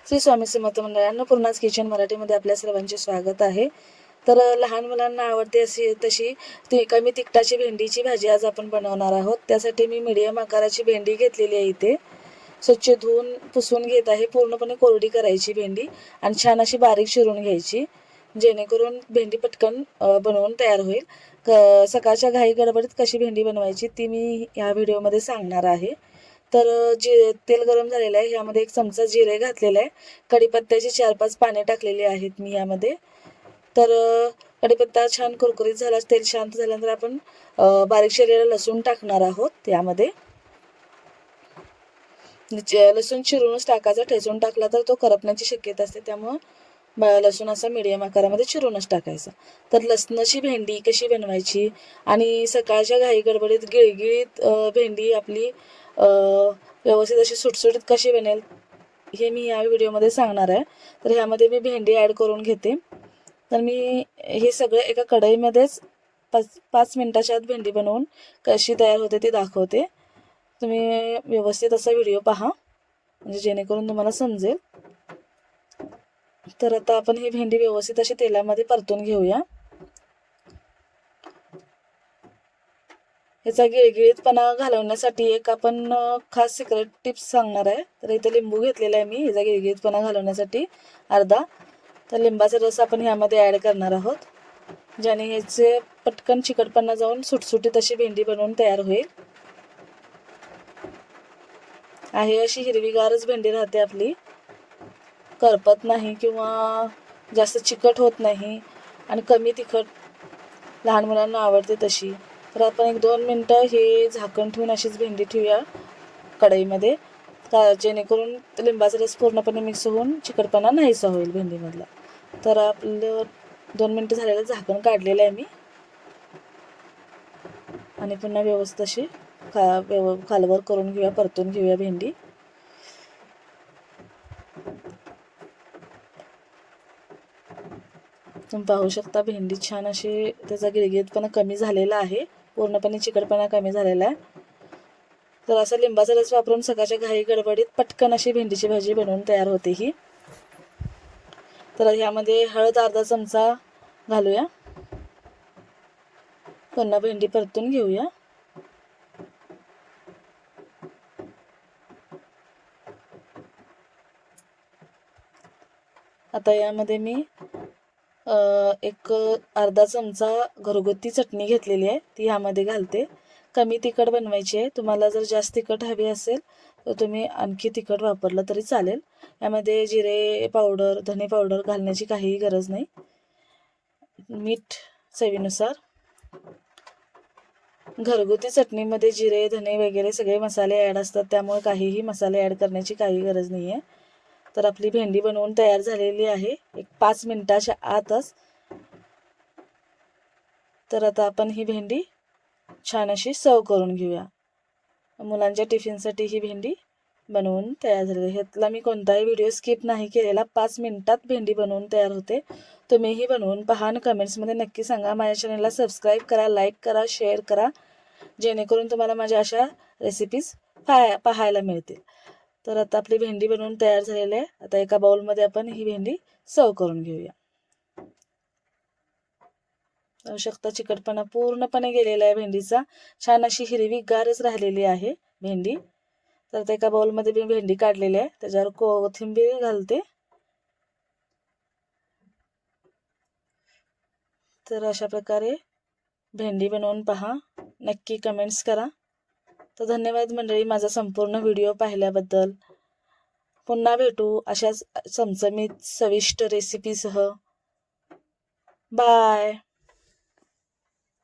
श्री स्वामी समर्थ मंडळी अन्नपूर्णाज किचन मराठीमध्ये आपल्या सर्वांचे स्वागत आहे। तर लहान मुलांना आवडते अशी तशी कमी तिखटाची भेंडीची भाजी आज आपण बनवणार आहोत। त्यासाठी मी मीडियम आकाराची भेंडी घेतलेली आहे। इथे स्वच्छ धुवून पुसून घेत आहे। पूर्णपणे कोरडी करायची भेंडी आणि छान अशी बारीक चिरून घ्यायची, जेणेकरून भेंडी पटकन बनवून तयार होईल। सकाळच्या घाई गडबडीत कशी भेंडी बनवायची ती मी या व्हिडिओमध्ये सांगणार आहे। तर तेल गरम झालेलं आहे, यामध्ये 1 चमचा जिरे घातलेले आहे। कढीपत्त्याची 4-5 पाने टाकलेली आहेत मी यामध्ये। तर कढीपत्ता छान कुरकुरीत झाला, तेल शांत झाल्यानंतर आपण बारीक चिरलेला लसूण टाकणार आहोत। यामध्ये लसूण चिरूनच टाकायचा, ठेचून टाकला तर तो करपण्याची शक्यता असते, त्यामुळे लसूण असा मीडियम आकारामध्ये चिरूनच टाकायचा। तर लसणाची भेंडी कशी बनवायची आणि सकाळच्या घाई गडबडीत गिळगिळीत भेंडी आपली व्यवस्थित अशी सुटसुटीत कशी बनेल हे मी या व्हिडिओमध्ये सांगणार आहे। तर ह्यामध्ये मी भेंडी ॲड करून घेते। तर मी हे सगळं एका कढईमध्येच 5 मिनिटाच्या आत भेंडी बनवून कशी तयार होते ती दाखवते। तुम्ही व्यवस्थित असा व्हिडिओ पहा, म्हणजे जेणेकरून तुम्हाला समजेल। तर आता आपण ही भेंडी व्यवस्थित अशी तेलामध्ये परतून घेऊया। याचा गिळगिळीतपणा घालवण्यासाठी एक आपण खास सिक्रेट टिप्स सांगणार आहे। तर इथे लिंबू घेतलेला आहे मी याचा गिळगिळीतपणा घालवण्यासाठी अर्धा। तर लिंबाचा रस आपण ह्यामध्ये ॲड करणार आहोत, ज्याने ह्याचे पटकन चिकटपणा जाऊन सुटसुटीत अशी भेंडी बनवून तयार होईल। आहे अशी हिरवीगारच भेंडी राहते आपली, करपत नाही किंवा जास्त चिकट होत नाही आणि कमी तिखट, लहान मुलांना आवडते तशी। तर आपण 1-2 मिनटं हे झाकण ठेवून अशीच भेंडी ठेवूया कढईमध्ये, जेणेकरून लिंबाचा रस पूर्णपणे मिक्स होऊन चिकटपणा नाहीसा होईल भेंडीमधला। तर आपलं 2 मिनटं झालेलं झाकण काढलेलं आहे मी आणि पुन्हा व्यवस्थित अशी खालवर करून घेऊया, परतून घेऊया भेंडी। तुम्ही पाहू शकता भेंडी छान अशी त्याचा गिळगिळीतपणा कमी झालेला आहे, पूर्णपणे चिकटपणा कमी झालेला आहे। तर असा लिंबाचा रस वापरून सकाळच्या घाई गडबडीत पटकन अशी भेंडीची भाजी बनवून तयार होते ही। तर ह्यामध्ये हळद अर्धा चमचा घालूया, पुन्हा भेंडी परतून घेऊया। आता यामध्ये मी एक अर्धा चमचा घरगुती चटणी घेतलेली आहे, ती ह्यामध्ये घालते। कमी तिखट बनवायची आहे, तुम्हाला जर जास्त तिखट हवी असेल तर तुम्ही आणखी तिखट वापरलं तरी चालेल। यामध्ये जिरे पावडर, धने पावडर घालण्याची काहीही गरज नाही। मीठ चवीनुसार। घरगुती चटणीमध्ये जिरे धने वगैरे सगळे मसाले ॲड असतात, त्यामुळे काहीही मसाले ॲड करण्याची काही गरज नाही आहे। तर आपली भेंडी बनवून तयार झालेली आहे 5 मिनिटाच्या आतच। तर आता आपण ही भेंडी छान अशी सर्व करून घेऊया। मुलांच्या टिफिनसाठी ही भेंडी बनवून तयार झालेली आहे। ह्यातला मी कोणताही व्हिडिओ स्किप नाही केलेला, 5 मिनिटात भेंडी बनवून तयार होते। तुम्हीही बनवून पहा आणि कमेंट्समध्ये नक्की सांगा। माझ्या चॅनलला सबस्क्राईब करा, लाईक करा, शेअर करा, जेणेकरून तुम्हाला माझ्या अशा रेसिपीज पाहायला मिळतील। तर आता आपली भेंडी बनवून तयार झालेली आहे। आता एका बाउलमध्ये आपण ही भेंडी सर्व करून घेऊया। पाहू शकता चिकटपणा पूर्णपणे गेलेला आहे भेंडीचा, छान अशी हिरवीगारच राहिलेली आहे भेंडी। तर आता एका बाउलमध्ये मी भेंडी काढलेली आहे, त्याच्यावर कोथिंबीर घालते। तर अशा प्रकारे भेंडी बनवून पहा, नक्की कमेंट्स करा। तर धन्यवाद मंडळी माझा संपूर्ण व्हिडिओ पाहिल्याबद्दल। पुन्हा भेटू अशाच चमचमीत चविष्ट रेसिपीसह। बाय।